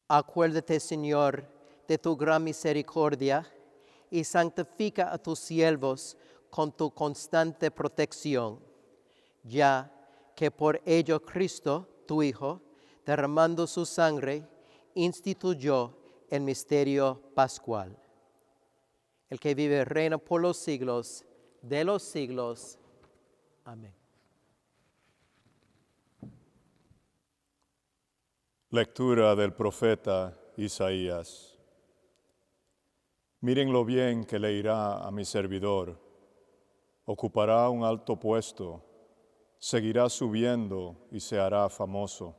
Acuérdate, Señor, de tu gran misericordia y santifica a tus siervos con tu constante protección, ya que por ello Cristo, tu Hijo, derramando su sangre, instituyó el misterio pascual. El que vive y reina por los siglos de los siglos. Amén. Lectura del profeta Isaías. Miren lo bien que le irá a mi servidor. Ocupará un alto puesto, seguirá subiendo y se hará famoso.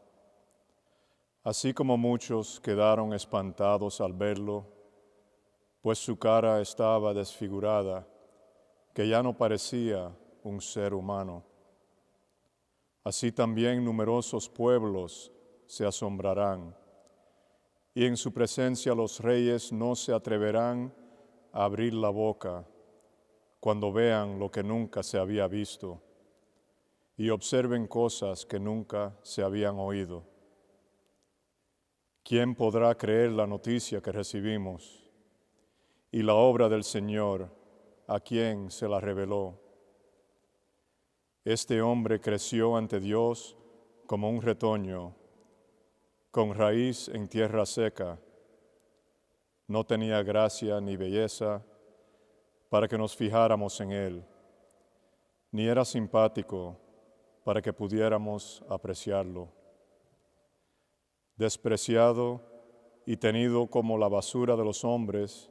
Así como muchos quedaron espantados al verlo, pues su cara estaba desfigurada, que ya no parecía un ser humano. Así también numerosos pueblos se asombrarán, y en su presencia los reyes no se atreverán a abrir la boca cuando vean lo que nunca se había visto y observen cosas que nunca se habían oído. ¿Quién podrá creer la noticia que recibimos y la obra del Señor a quien se la reveló? Este hombre creció ante Dios como un retoño, con raíz en tierra seca. No tenía gracia ni belleza para que nos fijáramos en él, ni era simpático para que pudiéramos apreciarlo. Despreciado y tenido como la basura de los hombres,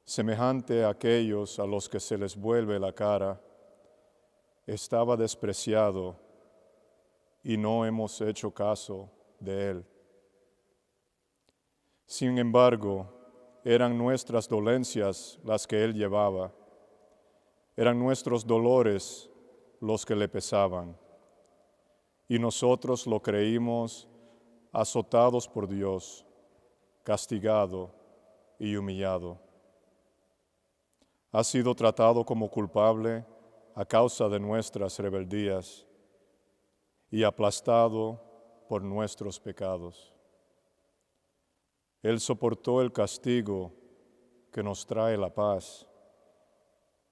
semejante a aquellos a los que se les vuelve la cara, estaba despreciado y no hemos hecho caso de él. Sin embargo, eran nuestras dolencias las que él llevaba, eran nuestros dolores los que le pesaban, y nosotros lo creímos azotados por Dios, castigado y humillado. Ha sido tratado como culpable a causa de nuestras rebeldías y aplastado por nuestros pecados. Él soportó el castigo que nos trae la paz,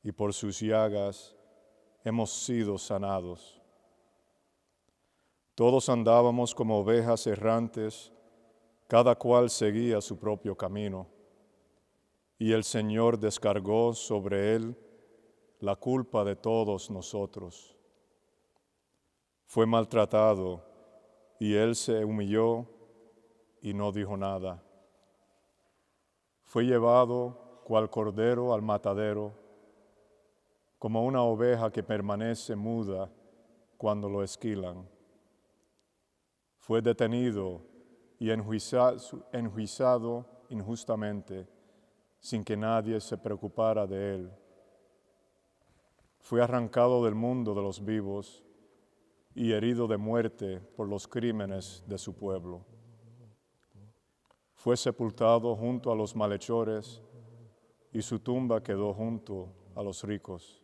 y por sus llagas hemos sido sanados. Todos andábamos como ovejas errantes, cada cual seguía su propio camino, y el Señor descargó sobre él la culpa de todos nosotros. Fue maltratado, y él se humilló y no dijo nada. Fue llevado cual cordero al matadero, como una oveja que permanece muda cuando lo esquilan. Fue detenido y enjuiciado injustamente, sin que nadie se preocupara de él. Fue arrancado del mundo de los vivos y herido de muerte por los crímenes de su pueblo. Fue sepultado junto a los malhechores y su tumba quedó junto a los ricos.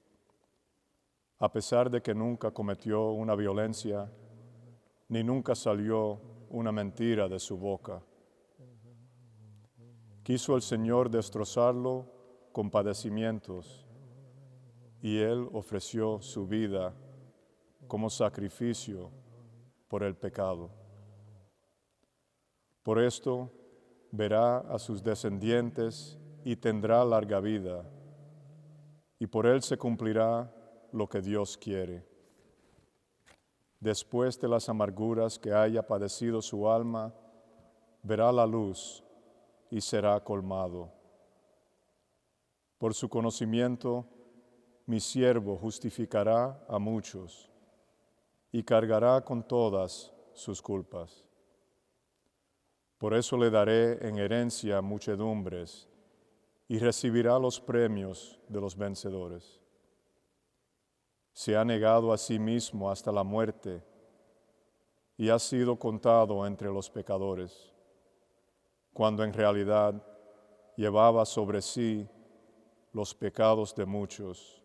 A pesar de que nunca cometió una violencia, ni nunca salió una mentira de su boca. Quiso el Señor destrozarlo con padecimientos, y él ofreció su vida como sacrificio por el pecado. Por esto verá a sus descendientes y tendrá larga vida, y por él se cumplirá lo que Dios quiere. Después de las amarguras que haya padecido su alma, verá la luz y será colmado. Por su conocimiento, mi siervo justificará a muchos y cargará con todas sus culpas. Por eso le daré en herencia muchedumbres y recibirá los premios de los vencedores. Se ha negado a sí mismo hasta la muerte y ha sido contado entre los pecadores, cuando en realidad llevaba sobre sí los pecados de muchos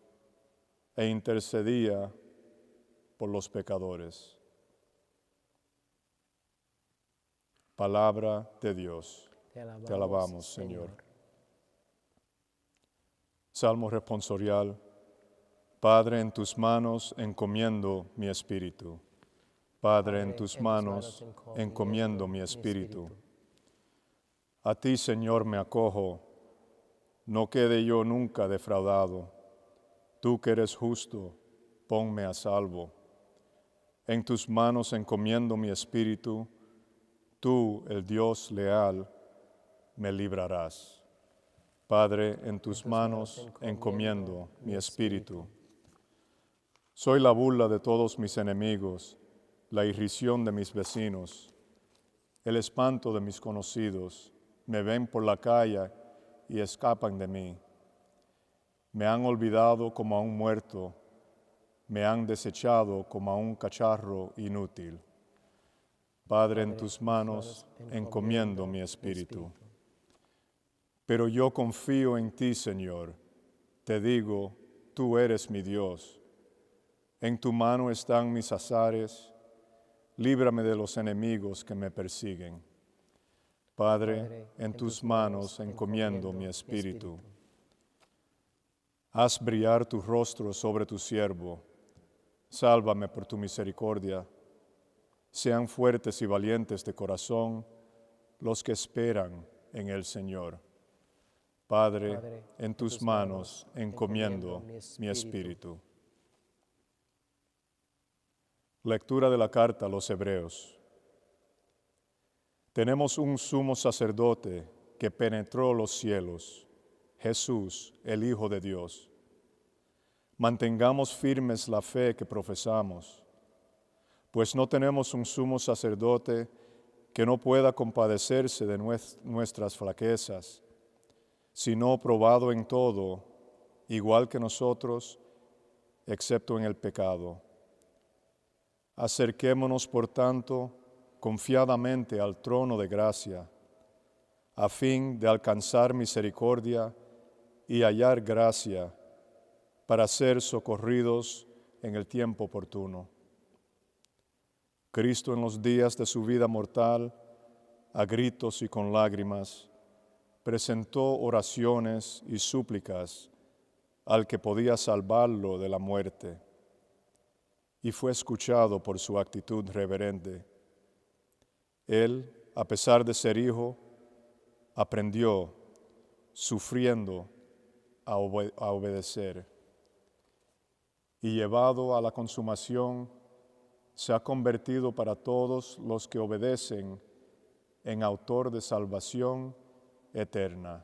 e intercedía por los pecadores. Palabra de Dios. Te alabamos, Señor. Salmo responsorial. Padre, en tus manos encomiendo mi espíritu. Padre, en tus manos encomiendo mi espíritu. A ti, Señor, me acojo, no quede yo nunca defraudado. Tú que eres justo, ponme a salvo. En tus manos encomiendo mi espíritu, tú, el Dios leal, me librarás. Padre, en tus manos encomiendo mi espíritu. Soy la burla de todos mis enemigos, la irrisión de mis vecinos, el espanto de mis conocidos. Me ven por la calle y escapan de mí. Me han olvidado como a un muerto, me han desechado como a un cacharro inútil. Padre, en tus manos encomiendo mi espíritu. Pero yo confío en ti, Señor. Te digo, tú eres mi Dios. En tu mano están mis azares. Líbrame de los enemigos que me persiguen. Padre, en tus manos encomiendo mi espíritu. Haz brillar tu rostro sobre tu siervo. Sálvame por tu misericordia. Sean fuertes y valientes de corazón los que esperan en el Señor. Padre, en tus manos encomiendo mi espíritu. Lectura de la carta a los Hebreos. Tenemos un sumo sacerdote que penetró los cielos, Jesús, el Hijo de Dios. Mantengamos firmes la fe que profesamos, pues no tenemos un sumo sacerdote que no pueda compadecerse de nuestras flaquezas, sino probado en todo, igual que nosotros, excepto en el pecado. Acerquémonos, por tanto, confiadamente al trono de gracia, a fin de alcanzar misericordia y hallar gracia para ser socorridos en el tiempo oportuno. Cristo, en los días de su vida mortal, a gritos y con lágrimas, presentó oraciones y súplicas al que podía salvarlo de la muerte, y fue escuchado por su actitud reverente. Él, a pesar de ser hijo, aprendió, sufriendo, a obedecer. Y llevado a la consumación, se ha convertido para todos los que obedecen en autor de salvación eterna.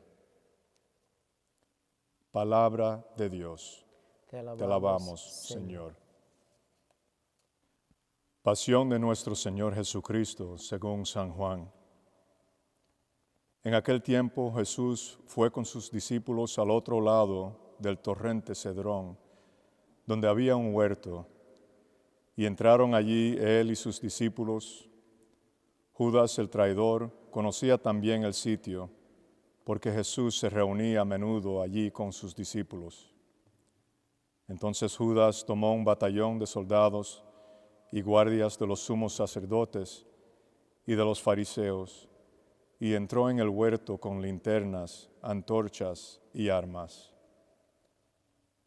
Palabra de Dios. Te alabamos, Señor. Pasión de nuestro Señor Jesucristo, según San Juan. En aquel tiempo Jesús fue con sus discípulos al otro lado del torrente Cedrón, donde había un huerto, y entraron allí él y sus discípulos. Judas, el traidor, conocía también el sitio, porque Jesús se reunía a menudo allí con sus discípulos. Entonces Judas tomó un batallón de soldados y guardias de los sumos sacerdotes y de los fariseos, y entró en el huerto con linternas, antorchas y armas.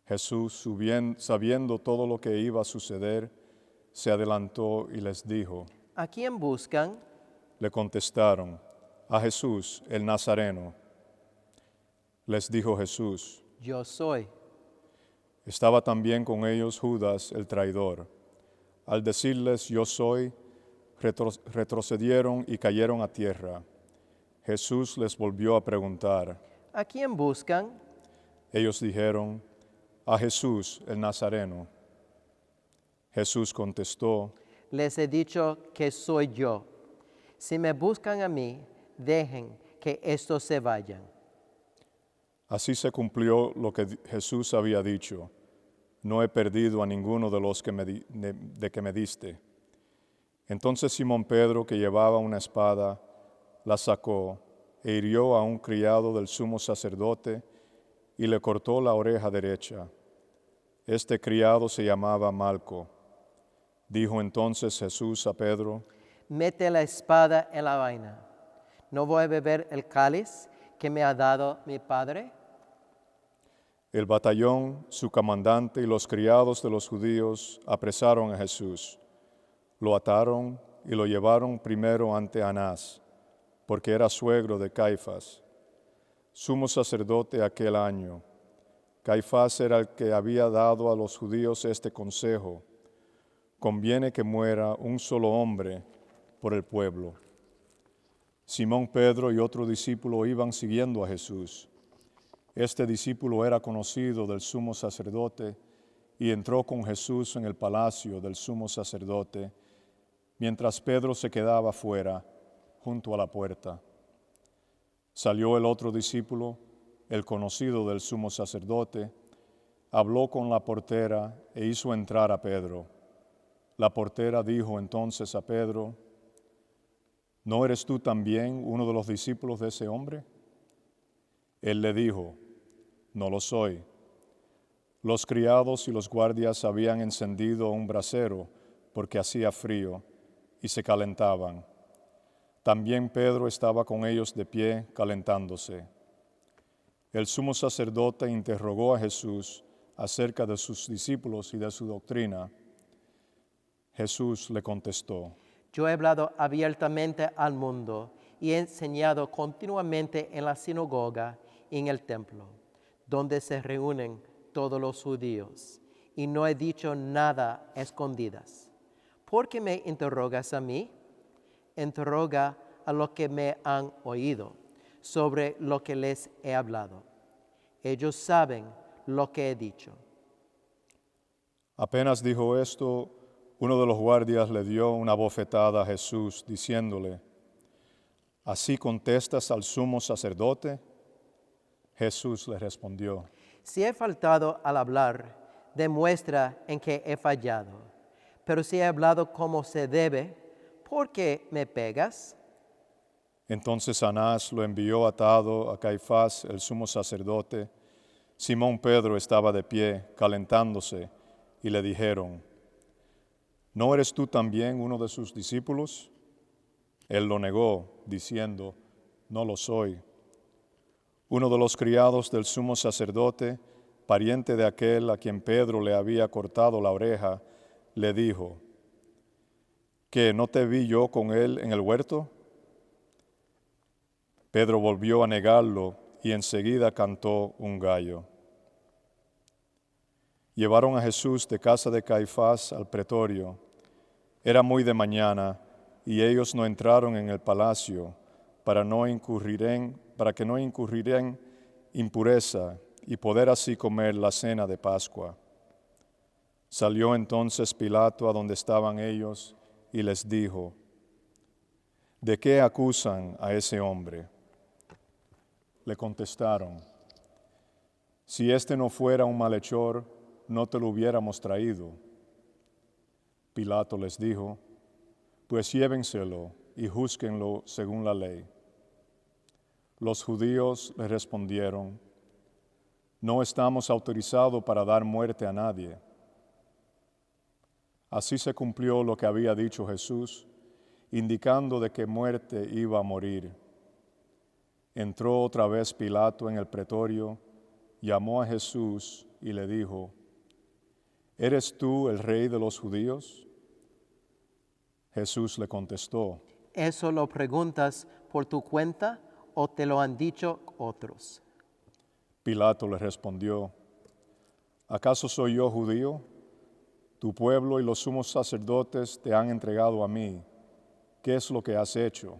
Jesús, sabiendo todo lo que iba a suceder, se adelantó y les dijo: ¿A quién buscan? Le contestaron: a Jesús, el Nazareno. Les dijo Jesús: Yo soy. Estaba también con ellos Judas, el traidor. Al decirles: yo soy, retrocedieron y cayeron a tierra. Jesús les volvió a preguntar: ¿A quién buscan? Ellos dijeron: a Jesús, el Nazareno. Jesús contestó: Les he dicho que soy yo. Si me buscan a mí, dejen que estos se vayan. Así se cumplió lo que Jesús había dicho: no he perdido a ninguno de los que me diste. Entonces Simón Pedro, que llevaba una espada, la sacó e hirió a un criado del sumo sacerdote y le cortó la oreja derecha. Este criado se llamaba Malco. Dijo entonces Jesús a Pedro: mete la espada en la vaina. ¿No voy a beber el cáliz que me ha dado mi padre? El batallón, su comandante y los criados de los judíos apresaron a Jesús. Lo ataron y lo llevaron primero ante Anás, porque era suegro de Caifás, sumo sacerdote aquel año. Caifás era el que había dado a los judíos este consejo: conviene que muera un solo hombre por el pueblo. Simón Pedro y otro discípulo iban siguiendo a Jesús. Este discípulo era conocido del sumo sacerdote y entró con Jesús en el palacio del sumo sacerdote, mientras Pedro se quedaba fuera, junto a la puerta. Salió el otro discípulo, el conocido del sumo sacerdote, habló con la portera e hizo entrar a Pedro. La portera dijo entonces a Pedro: ¿no eres tú también uno de los discípulos de ese hombre? Él le dijo: no lo soy. Los criados y los guardias habían encendido un brasero porque hacía frío y se calentaban. También Pedro estaba con ellos de pie calentándose. El sumo sacerdote interrogó a Jesús acerca de sus discípulos y de su doctrina. Jesús le contestó: Yo he hablado abiertamente al mundo y he enseñado continuamente en la sinagoga y en el templo, donde se reúnen todos los judíos, y no he dicho nada a escondidas. ¿Por qué me interrogas a mí? Interroga a los que me han oído sobre lo que les he hablado. Ellos saben lo que he dicho. Apenas dijo esto, uno de los guardias le dio una bofetada a Jesús, diciéndole: ¿así contestas al sumo sacerdote? Jesús le respondió: Si he faltado al hablar, demuestra en que he fallado. Pero si he hablado como se debe, ¿por qué me pegas? Entonces Anás lo envió atado a Caifás, el sumo sacerdote. Simón Pedro estaba de pie, calentándose, y le dijeron: ¿no eres tú también uno de sus discípulos? Él lo negó, diciendo: no lo soy. Uno de los criados del sumo sacerdote, pariente de aquel a quien Pedro le había cortado la oreja, le dijo: ¿qué, no te vi yo con él en el huerto? Pedro volvió a negarlo y enseguida cantó un gallo. Llevaron a Jesús de casa de Caifás al pretorio. Era muy de mañana y ellos no entraron en el palacio para que no incurrirían impureza y poder así comer la cena de Pascua. Salió entonces Pilato a donde estaban ellos y les dijo: ¿de qué acusan a ese hombre? Le contestaron: si este no fuera un malhechor, no te lo hubiéramos traído. Pilato les dijo: pues llévenselo y júzguenlo según la ley. Los judíos le respondieron: no estamos autorizados para dar muerte a nadie. Así se cumplió lo que había dicho Jesús, indicando de qué muerte iba a morir. Entró otra vez Pilato en el pretorio, llamó a Jesús y le dijo: ¿eres tú el rey de los judíos? Jesús le contestó: ¿Eso lo preguntas por tu cuenta o te lo han dicho otros? Pilato le respondió: ¿acaso soy yo judío? Tu pueblo y los sumos sacerdotes te han entregado a mí. ¿Qué es lo que has hecho?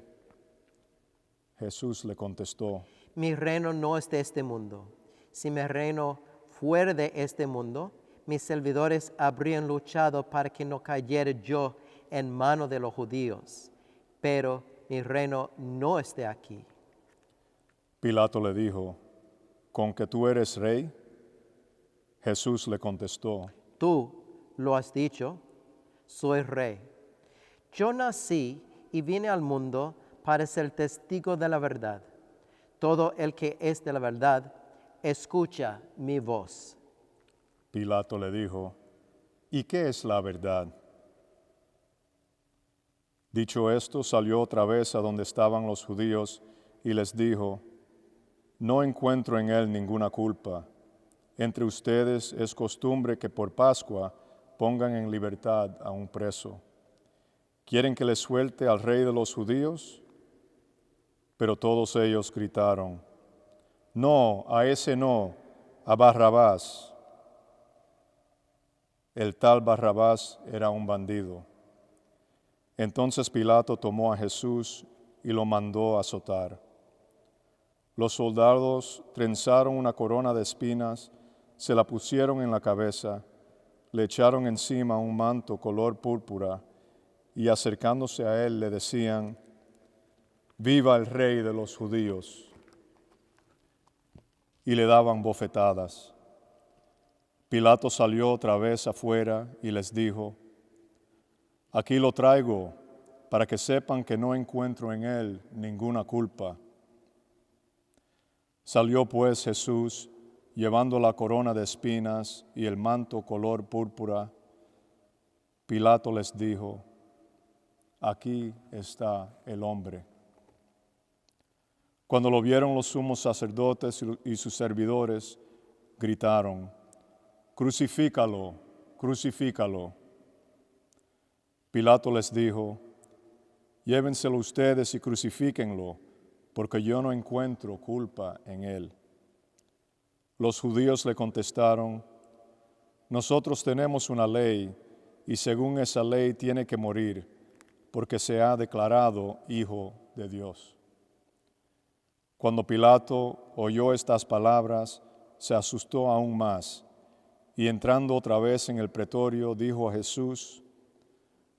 Jesús le contestó: Mi reino no es de este mundo. Si mi reino fuera de este mundo, mis servidores habrían luchado para que no cayera yo en mano de los judíos. Pero mi reino no es de aquí. Pilato le dijo: ¿con que tú eres rey? Jesús le contestó: Tú lo has dicho, soy rey. Yo nací y vine al mundo para ser testigo de la verdad. Todo el que es de la verdad, escucha mi voz. Pilato le dijo: ¿y qué es la verdad? Dicho esto, salió otra vez a donde estaban los judíos y les dijo: No encuentro en él ninguna culpa. Entre ustedes es costumbre que por Pascua pongan en libertad a un preso. ¿Quieren que les suelte al rey de los judíos? Pero todos ellos gritaron: No, a ese no, a Barrabás. El tal Barrabás era un bandido. Entonces Pilato tomó a Jesús y lo mandó azotar. Los soldados trenzaron una corona de espinas, se la pusieron en la cabeza, le echaron encima un manto color púrpura y acercándose a él le decían: Viva el Rey de los judíos. Y le daban bofetadas. Pilato salió otra vez afuera y les dijo: Aquí lo traigo para que sepan que no encuentro en él ninguna culpa. Salió pues Jesús llevando la corona de espinas y el manto color púrpura. Pilato les dijo: Aquí está el hombre. Cuando lo vieron los sumos sacerdotes y sus servidores, gritaron: Crucifícalo, crucifícalo. Pilato les dijo: Llévenselo ustedes y crucifíquenlo, porque yo no encuentro culpa en él. Los judíos le contestaron: Nosotros tenemos una ley, y según esa ley tiene que morir, porque se ha declarado Hijo de Dios. Cuando Pilato oyó estas palabras, se asustó aún más, y entrando otra vez en el pretorio, dijo a Jesús: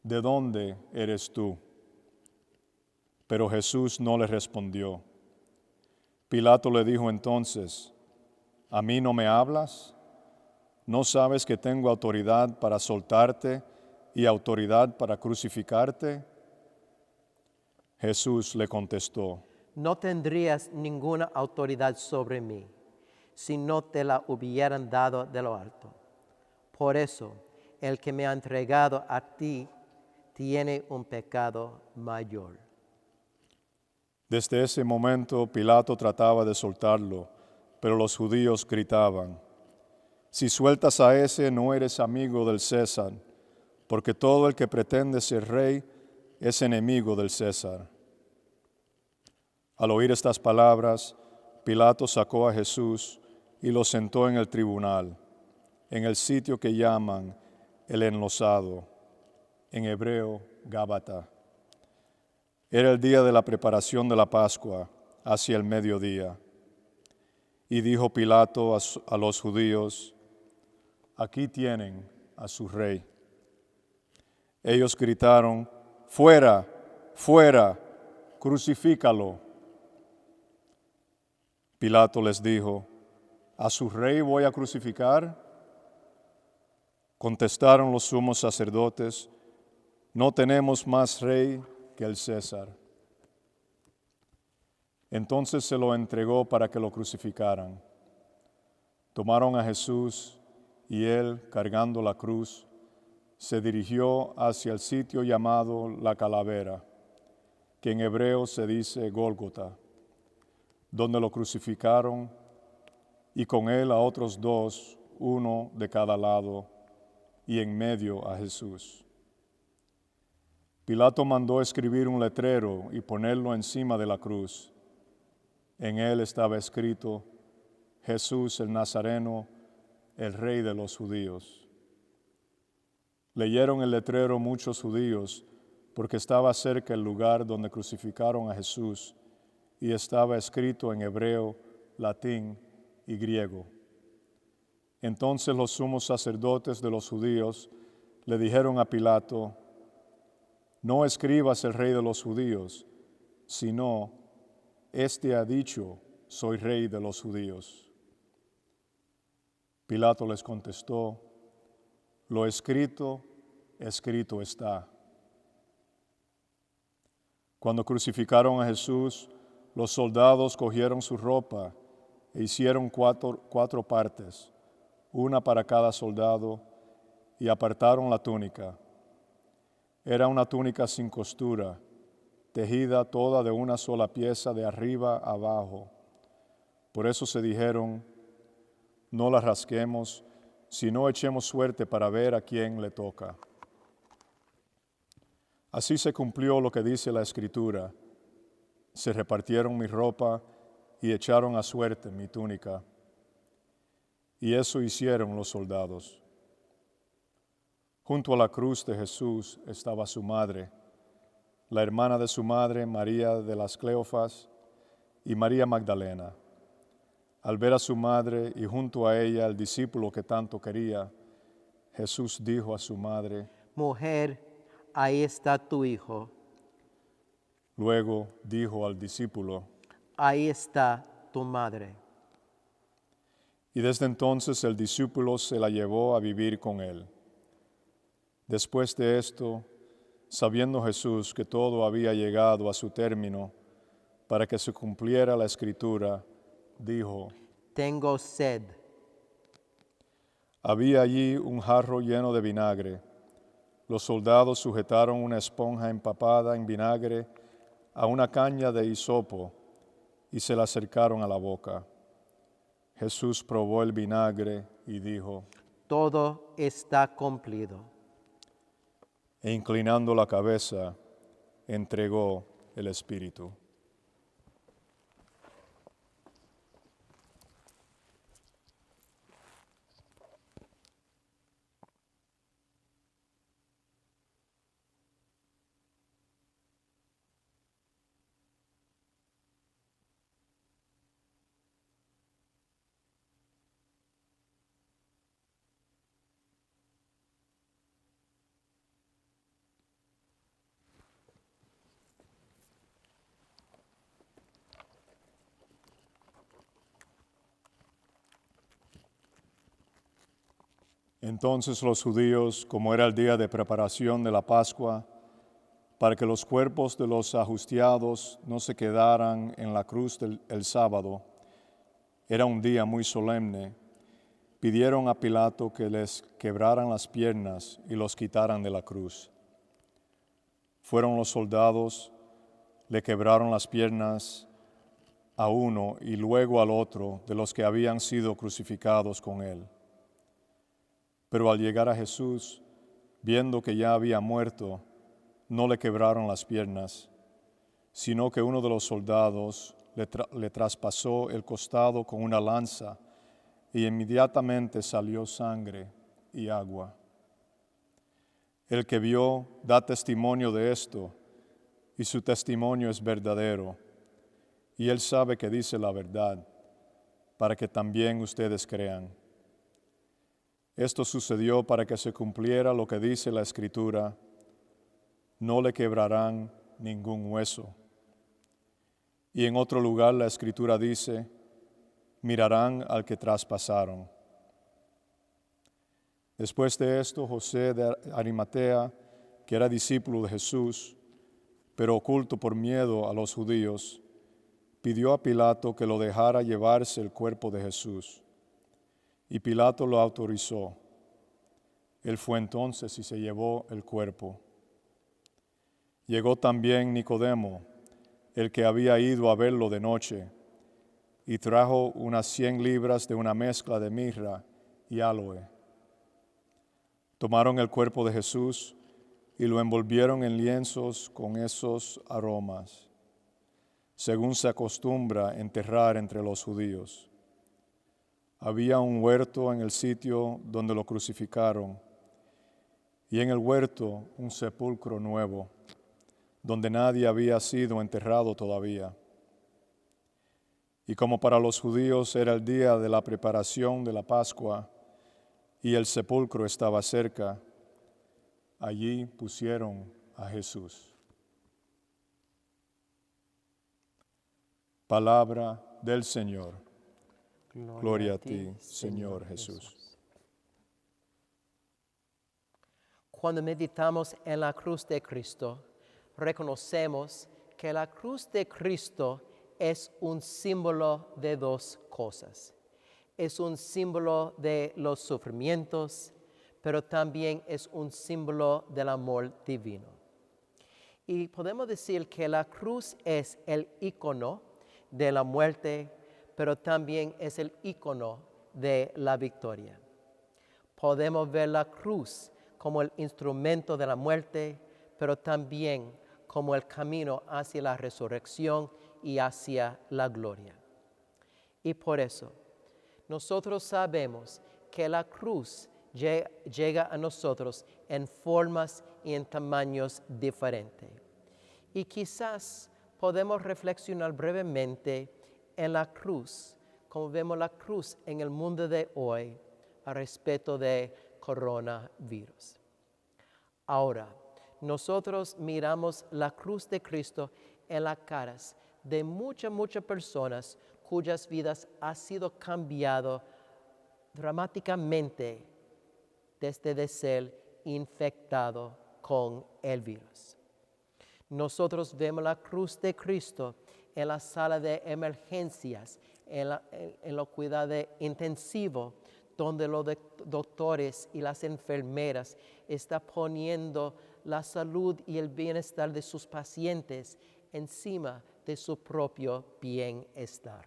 ¿De dónde eres tú? Pero Jesús no le respondió. Pilato le dijo entonces: ¿A mí no me hablas? ¿No sabes que tengo autoridad para soltarte y autoridad para crucificarte? Jesús le contestó: No tendrías ninguna autoridad sobre mí si no te la hubieran dado de lo alto. Por eso, el que me ha entregado a ti tiene un pecado mayor. Desde ese momento Pilato trataba de soltarlo, pero los judíos gritaban: Si sueltas a ese, no eres amigo del César, porque todo el que pretende ser rey es enemigo del César. Al oír estas palabras, Pilato sacó a Jesús y lo sentó en el tribunal, en el sitio que llaman el Enlosado, en hebreo Gábata. Era el día de la preparación de la Pascua, hacia el mediodía. Y dijo Pilato a los judíos: Aquí tienen a su rey. Ellos gritaron: Fuera, fuera, crucifícalo. Pilato les dijo: ¿A su rey voy a crucificar? Contestaron los sumos sacerdotes: No tenemos más rey que el César. Entonces se lo entregó para que lo crucificaran. Tomaron a Jesús y él, cargando la cruz, se dirigió hacia el sitio llamado La Calavera, que en hebreo se dice Gólgota, donde lo crucificaron, y con él a otros dos, uno de cada lado, y en medio a Jesús. Pilato mandó escribir un letrero y ponerlo encima de la cruz. En él estaba escrito: Jesús el Nazareno, el Rey de los judíos. Leyeron el letrero muchos judíos, porque estaba cerca el lugar donde crucificaron a Jesús, y estaba escrito en hebreo, latín y griego. Entonces los sumos sacerdotes de los judíos le dijeron a Pilato: No escribas el Rey de los judíos, sino: Este ha dicho: Soy Rey de los judíos. Pilato les contestó: Lo escrito, escrito está. Cuando crucificaron a Jesús, los soldados cogieron su ropa e hicieron cuatro partes, una para cada soldado, y apartaron la túnica. Era una túnica sin costura, tejida toda de una sola pieza de arriba a abajo. Por eso se dijeron, no la rasguemos, sino echemos suerte para ver a quién le toca. Así se cumplió lo que dice la Escritura. Se repartieron mi ropa y echaron a suerte mi túnica. Y eso hicieron los soldados. Junto a la cruz de Jesús estaba su madre, la hermana de su madre, María de las Cleofas, y María Magdalena. Al ver a su madre y junto a ella el discípulo que tanto quería, Jesús dijo a su madre, Mujer, ahí está tu hijo. luego dijo al discípulo, Ahí está tu madre. y desde entonces el discípulo se la llevó a vivir con él. Después de esto, sabiendo Jesús que todo había llegado a su término, para que se cumpliera la Escritura, dijo, Tengo sed. había allí un jarro lleno de vinagre. Los soldados sujetaron una esponja empapada en vinagre a una caña de hisopo y se la acercaron a la boca. Jesús probó el vinagre y dijo, Todo está cumplido. e inclinando la cabeza, entregó el Espíritu. Entonces los judíos, como era el día de preparación de la Pascua, para que los cuerpos de los ajustiados no se quedaran en la cruz el sábado, era un día muy solemne, pidieron a Pilato que les quebraran las piernas y los quitaran de la cruz. Fueron los soldados, le quebraron las piernas a uno y luego al otro de los que habían sido crucificados con él. Pero al llegar a Jesús, viendo que ya había muerto, no le quebraron las piernas, sino que uno de los soldados le traspasó el costado con una lanza y inmediatamente salió sangre y agua. El que vio da testimonio de esto, y su testimonio es verdadero, y él sabe que dice la verdad, para que también ustedes crean. Esto sucedió para que se cumpliera lo que dice la Escritura, no le quebrarán ningún hueso. Y en otro lugar la Escritura dice, mirarán al que traspasaron. Después de esto, José de Arimatea, que era discípulo de Jesús, pero oculto por miedo a los judíos, pidió a Pilato que lo dejara llevarse el cuerpo de Jesús. Y Pilato lo autorizó. Él fue entonces y se llevó el cuerpo. Llegó también Nicodemo, el que había ido a verlo de noche, y trajo unas 100 libras de una mezcla de mirra y áloe. Tomaron el cuerpo de Jesús y lo envolvieron en lienzos con esos aromas, según se acostumbra enterrar entre los judíos. Había un huerto en el sitio donde lo crucificaron, y en el huerto un sepulcro nuevo, donde nadie había sido enterrado todavía. Y como para los judíos era el día de la preparación de la Pascua, y el sepulcro estaba cerca, allí pusieron a Jesús. Palabra del Señor. Gloria a ti, Señor Jesús. Cuando meditamos en la cruz de Cristo, reconocemos que la cruz de Cristo es un símbolo de dos cosas. Es un símbolo de los sufrimientos, pero también es un símbolo del amor divino. Y podemos decir que la cruz es el icono de la muerte, pero también es el icono de la victoria. Podemos ver la cruz como el instrumento de la muerte, pero también como el camino hacia la resurrección y hacia la gloria. Y por eso, nosotros sabemos que la cruz llega a nosotros en formas y en tamaños diferentes. Y quizás podemos reflexionar brevemente en la cruz, como vemos la cruz en el mundo de hoy, a respecto de coronavirus. Ahora, nosotros miramos la cruz de Cristo en las caras de muchas personas cuyas vidas han sido cambiado dramáticamente desde de ser infectado con el virus. Nosotros vemos la cruz de Cristo en la sala de emergencias, en los cuidados intensivos, donde los doctores y las enfermeras están poniendo la salud y el bienestar de sus pacientes encima de su propio bienestar.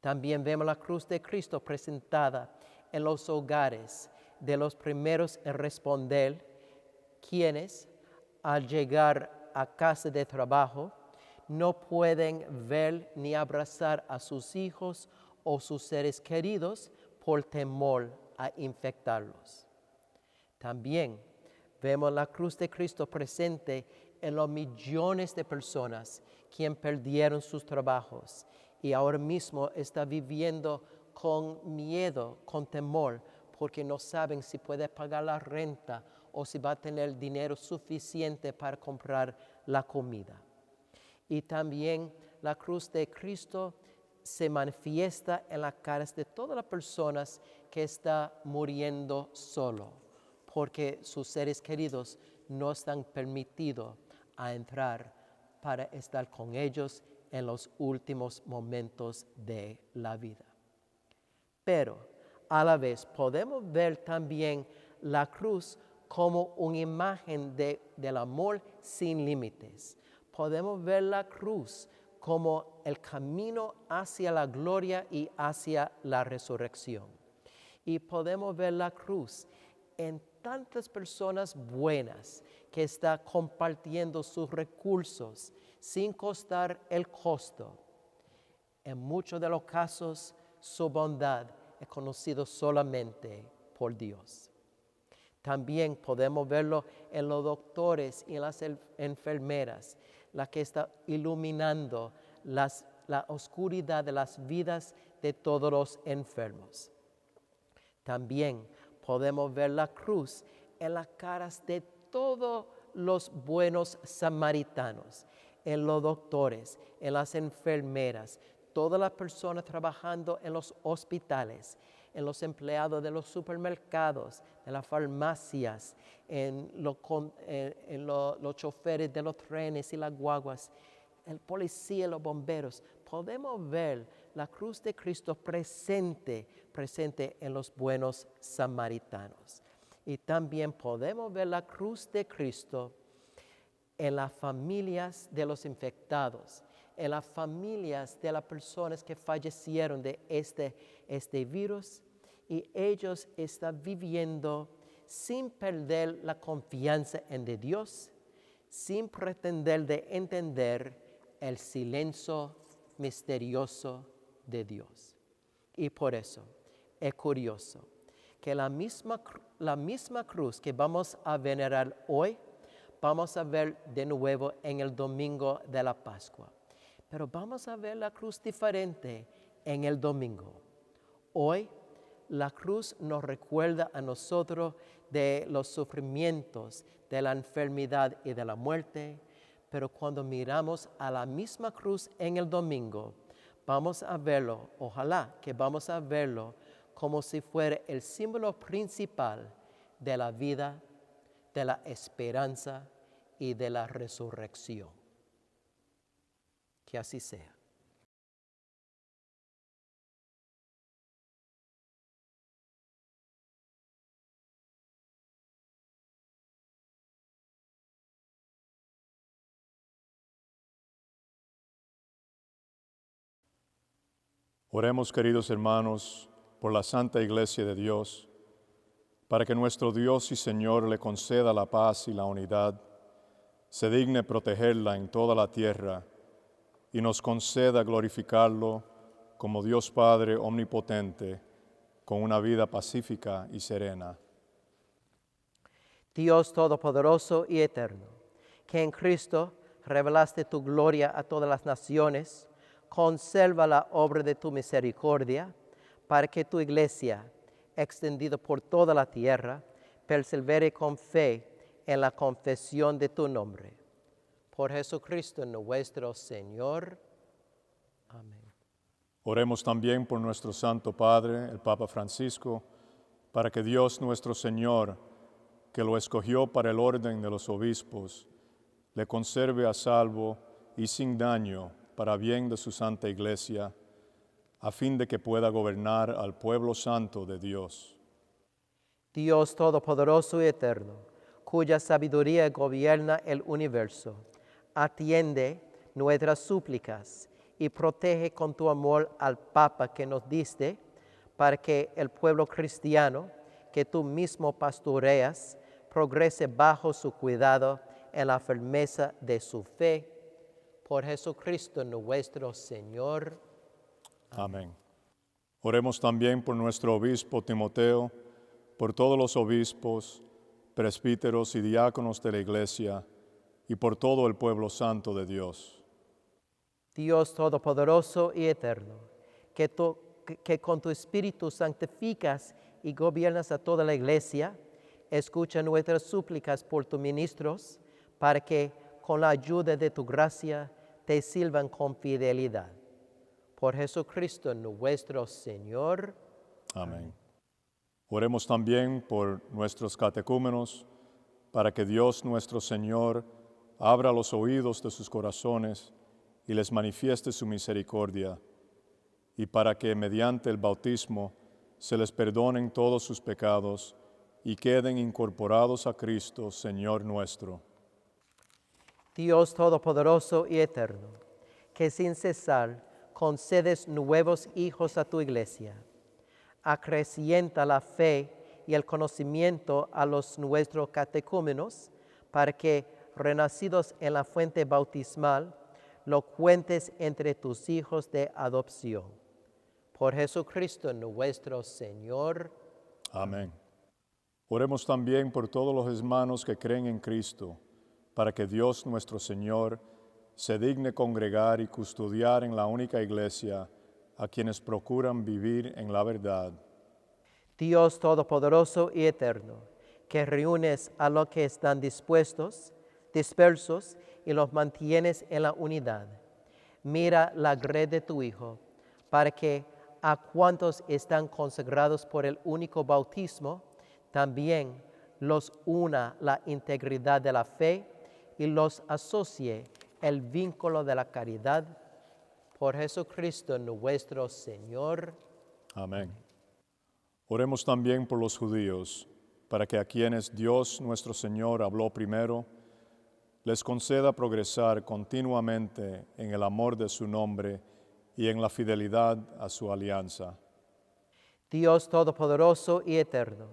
También vemos la cruz de Cristo presentada en los hogares de los primeros en responder, quienes al llegar a casa de trabajo no pueden ver ni abrazar a sus hijos o sus seres queridos por temor a infectarlos. También vemos la cruz de Cristo presente en los millones de personas quienes perdieron sus trabajos y ahora mismo están viviendo con miedo, con temor, porque no saben si puede pagar la renta o si va a tener dinero suficiente para comprar la comida. Y también la cruz de Cristo se manifiesta en las caras de todas las personas que están muriendo solo, porque sus seres queridos no están permitidos a entrar para estar con ellos en los últimos momentos de la vida. Pero a la vez podemos ver también la cruz como una imagen del amor sin límites. Podemos ver la cruz como el camino hacia la gloria y hacia la resurrección. Y podemos ver la cruz en tantas personas buenas que están compartiendo sus recursos sin costar el costo. En muchos de los casos, su bondad es conocida solamente por Dios. También podemos verlo en los doctores y en las enfermeras, la que está iluminando la oscuridad de las vidas de todos los enfermos. También podemos ver la cruz en las caras de todos los buenos samaritanos, en los doctores, en las enfermeras, todas las personas trabajando en los hospitales, en los empleados de los supermercados, de las farmacias, en los choferes de los trenes y las guaguas, el policía y los bomberos. Podemos ver la cruz de Cristo presente en los buenos samaritanos. Y también podemos ver la cruz de Cristo en las familias de los infectados, en las familias de las personas que fallecieron de este virus, y ellos están viviendo sin perder la confianza en Dios, sin pretender de entender el silencio misterioso de Dios. Y por eso es curioso que la misma cruz que vamos a venerar hoy, vamos a ver de nuevo en el domingo de la Pascua. Pero vamos a ver la cruz diferente en el domingo. Hoy la cruz nos recuerda a nosotros de los sufrimientos, de la enfermedad y de la muerte, pero cuando miramos a la misma cruz en el domingo, vamos a verlo, ojalá que vamos a verlo como si fuera el símbolo principal de la vida, de la esperanza y de la resurrección. Que así sea. Oremos, queridos hermanos, por la Santa Iglesia de Dios, para que nuestro Dios y Señor le conceda la paz y la unidad, se digne protegerla en toda la tierra y nos conceda glorificarlo como Dios Padre omnipotente, con una vida pacífica y serena. Dios Todopoderoso y Eterno, que en Cristo revelaste tu gloria a todas las naciones, conserva la obra de tu misericordia, para que tu iglesia, extendida por toda la tierra, persevere con fe en la confesión de tu nombre. Por Jesucristo nuestro Señor. Amén. Oremos también por nuestro Santo Padre, el Papa Francisco, para que Dios nuestro Señor, que lo escogió para el orden de los obispos, le conserve a salvo y sin daño para bien de su Santa Iglesia, a fin de que pueda gobernar al pueblo santo de Dios. Dios Todopoderoso y Eterno, cuya sabiduría gobierna el universo, atiende nuestras súplicas y protege con tu amor al Papa que nos diste, para que el pueblo cristiano que tú mismo pastoreas progrese bajo su cuidado en la firmeza de su fe. Por Jesucristo nuestro Señor. Amén. Oremos también por nuestro obispo Timoteo, por todos los obispos, presbíteros y diáconos de la Iglesia, y por todo el pueblo santo de Dios. Dios Todopoderoso y Eterno, que con tu Espíritu santificas y gobiernas a toda la Iglesia, escucha nuestras súplicas por tus ministros, para que con la ayuda de tu gracia te sirvan con fidelidad. Por Jesucristo nuestro Señor. Amén. Oremos también por nuestros catecúmenos, para que Dios nuestro Señor abra los oídos de sus corazones y les manifieste su misericordia, y para que mediante el bautismo se les perdonen todos sus pecados y queden incorporados a Cristo, Señor nuestro. Dios Todopoderoso y Eterno, que sin cesar concedes nuevos hijos a tu Iglesia, acrecienta la fe y el conocimiento a los nuestros catecúmenos, para que, renacidos en la fuente bautismal, lo cuentes entre tus hijos de adopción. Por Jesucristo nuestro Señor. Amén. Oremos también por todos los hermanos que creen en Cristo, para que Dios nuestro Señor se digne congregar y custodiar en la única Iglesia a quienes procuran vivir en la verdad. Dios Todopoderoso y Eterno, que reúnes a los que están dispersos y los mantienes en la unidad, mira la grey de tu Hijo, para que a cuantos están consagrados por el único bautismo, también los una la integridad de la fe y los asocie el vínculo de la caridad. Por Jesucristo nuestro Señor. Amén. Oremos también por los judíos, para que a quienes Dios nuestro Señor habló primero, les conceda progresar continuamente en el amor de su nombre y en la fidelidad a su alianza. Dios Todopoderoso y Eterno,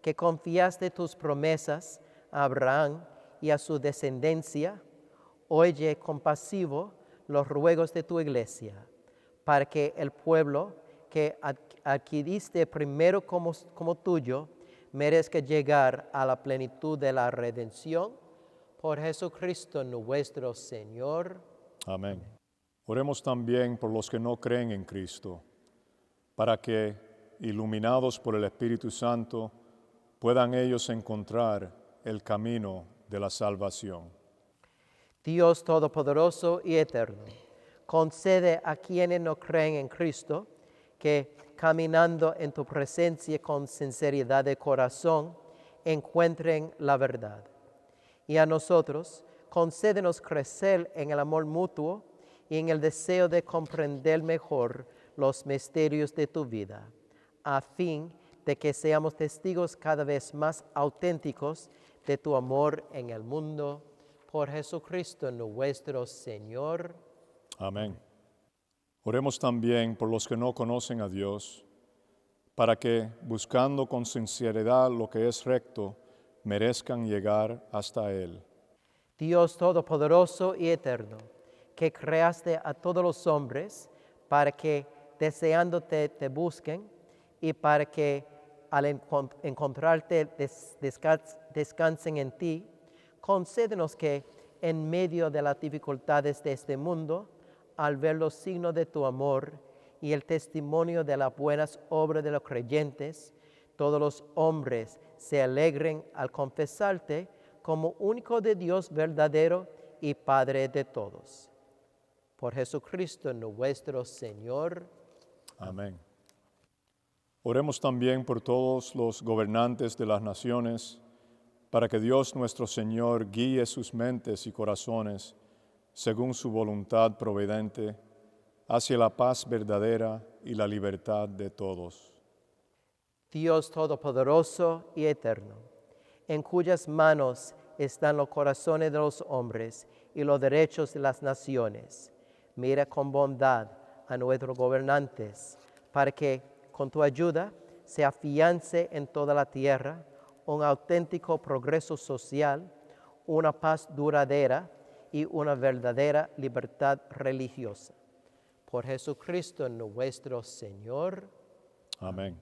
que confiaste tus promesas a Abraham y a su descendencia, oye compasivo los ruegos de tu Iglesia, para que el pueblo que adquiriste primero como tuyo merezca llegar a la plenitud de la redención. Por Jesucristo nuestro Señor. Amén. Oremos también por los que no creen en Cristo, para que, iluminados por el Espíritu Santo, puedan ellos encontrar el camino de la salvación. Dios Todopoderoso y Eterno, concede a quienes no creen en Cristo que, caminando en tu presencia con sinceridad de corazón, encuentren la verdad. Y a nosotros, concédenos crecer en el amor mutuo y en el deseo de comprender mejor los misterios de tu vida, a fin de que seamos testigos cada vez más auténticos de tu amor en el mundo. Por Jesucristo nuestro Señor. Amén. Oremos también por los que no conocen a Dios, para que, buscando con sinceridad lo que es recto, merezcan llegar hasta Él. Dios Todopoderoso y Eterno, que creaste a todos los hombres para que deseándote te busquen y para que al encontrarte descansen en ti, concédenos que en medio de las dificultades de este mundo, al ver los signos de tu amor y el testimonio de las buenas obras de los creyentes, todos los hombres se alegren al confesarte como único de Dios verdadero y Padre de todos. Por Jesucristo nuestro Señor. Amén. Oremos también por todos los gobernantes de las naciones, para que Dios nuestro Señor guíe sus mentes y corazones, según su voluntad providente, hacia la paz verdadera y la libertad de todos. Dios Todopoderoso y Eterno, en cuyas manos están los corazones de los hombres y los derechos de las naciones, mira con bondad a nuestros gobernantes, para que, con tu ayuda, se afiance en toda la tierra un auténtico progreso social, una paz duradera y una verdadera libertad religiosa. Por Jesucristo nuestro Señor. Amén.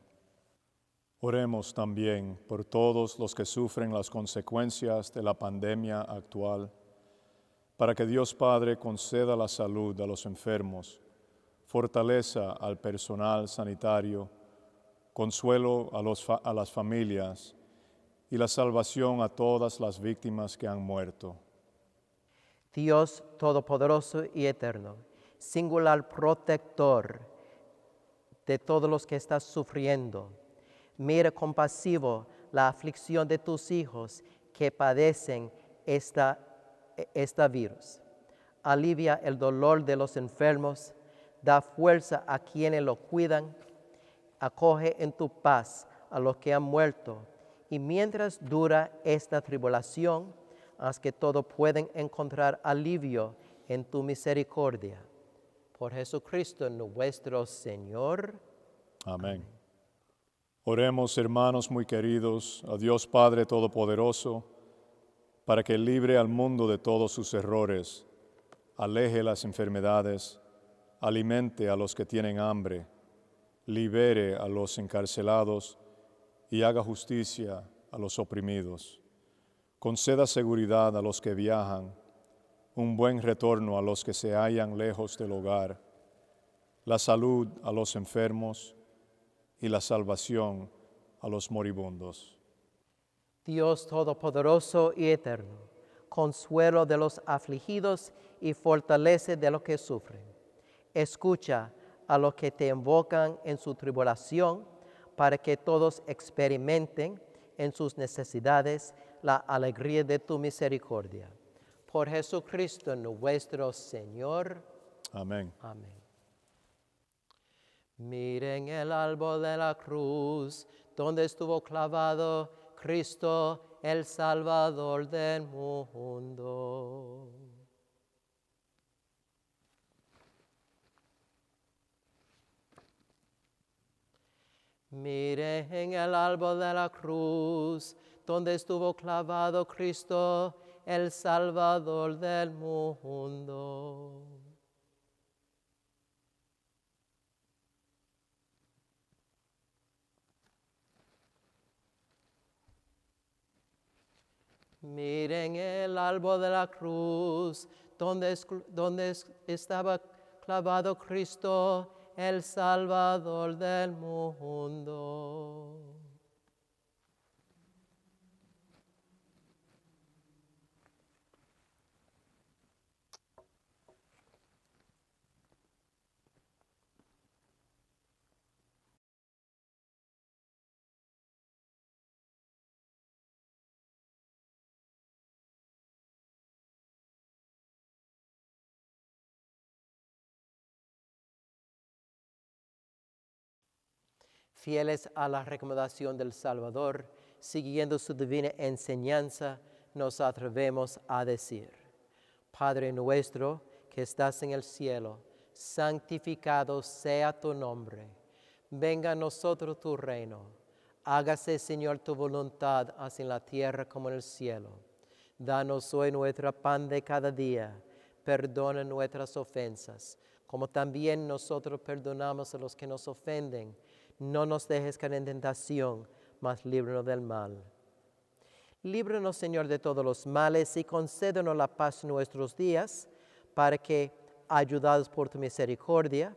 Oremos también por todos los que sufren las consecuencias de la pandemia actual, para que Dios Padre conceda la salud a los enfermos, fortaleza al personal sanitario, consuelo a las familias y la salvación a todas las víctimas que han muerto. Dios Todopoderoso y Eterno, singular protector de todos los que están sufriendo, mira compasivo la aflicción de tus hijos que padecen esta virus. Alivia el dolor de los enfermos, da fuerza a quienes lo cuidan, acoge en tu paz a los que han muerto, y mientras dura esta tribulación, haz que todos puedan encontrar alivio en tu misericordia. Por Jesucristo nuestro Señor. Amén. Oremos, hermanos muy queridos, a Dios Padre Todopoderoso, para que libre al mundo de todos sus errores, aleje las enfermedades, alimente a los que tienen hambre, libere a los encarcelados y haga justicia a los oprimidos. Conceda seguridad a los que viajan, un buen retorno a los que se hallan lejos del hogar, la salud a los enfermos y la salvación a los moribundos. Dios Todopoderoso y Eterno, consuelo de los afligidos y fortalece de los que sufren. Escucha a los que te invocan en su tribulación, para que todos experimenten en sus necesidades la alegría de tu misericordia. Por Jesucristo nuestro Señor. Amén. Amén. Miren el árbol de la cruz, donde estuvo clavado Cristo, el Salvador del mundo. Miren el árbol de la cruz, donde estuvo clavado Cristo, el Salvador del mundo. Miren el árbol de la cruz, donde estaba clavado Cristo, el Salvador del mundo. Fieles a la recomendación del Salvador, siguiendo su divina enseñanza, nos atrevemos a decir: Padre nuestro que estás en el cielo, santificado sea tu nombre. Venga a nosotros tu reino. Hágase, Señor, tu voluntad, así en la tierra como en el cielo. Danos hoy nuestro pan de cada día. Perdona nuestras ofensas, como también nosotros perdonamos a los que nos ofenden. No nos dejes caer en tentación, mas líbranos del mal. Líbranos, Señor, de todos los males y concédenos la paz en nuestros días, para que, ayudados por tu misericordia,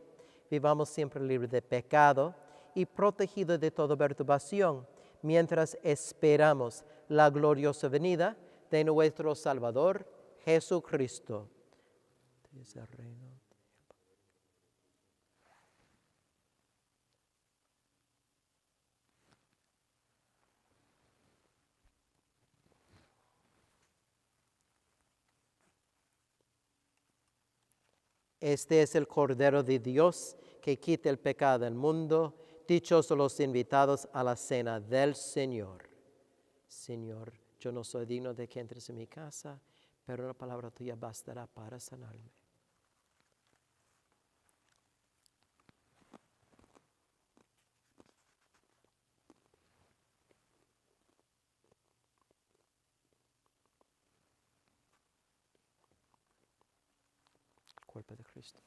vivamos siempre libres de pecado y protegidos de toda perturbación, mientras esperamos la gloriosa venida de nuestro Salvador, Jesucristo. Tuyo es el reino. Este es el Cordero de Dios que quita el pecado del mundo. Dichosos los invitados a la cena del Señor. Señor, yo no soy digno de que entres en mi casa, pero una palabra tuya bastará para sanarme. Cuerpo de Cristo.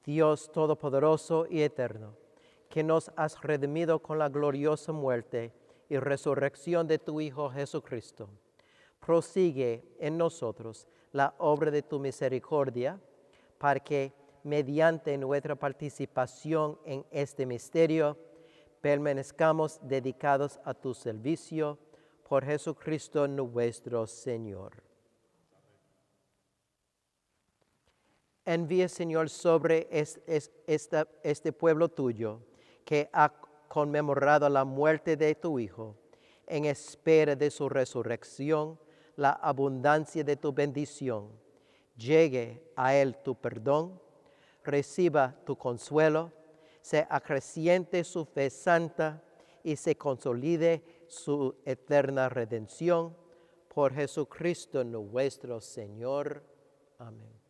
Dios Todopoderoso y Eterno, que nos has redimido con la gloriosa muerte y resurrección de tu Hijo Jesucristo, prosigue en nosotros la obra de tu misericordia, para que, mediante nuestra participación en este misterio, permanezcamos dedicados a tu servicio, por Jesucristo nuestro Señor. Envía, Señor, sobre este pueblo tuyo, que ha conmemorado la muerte de tu Hijo, en espera de su resurrección, la abundancia de tu bendición. Llegue a él tu perdón, reciba tu consuelo, se acreciente su fe santa y se consolide su eterna redención. Por Jesucristo nuestro Señor. Amén.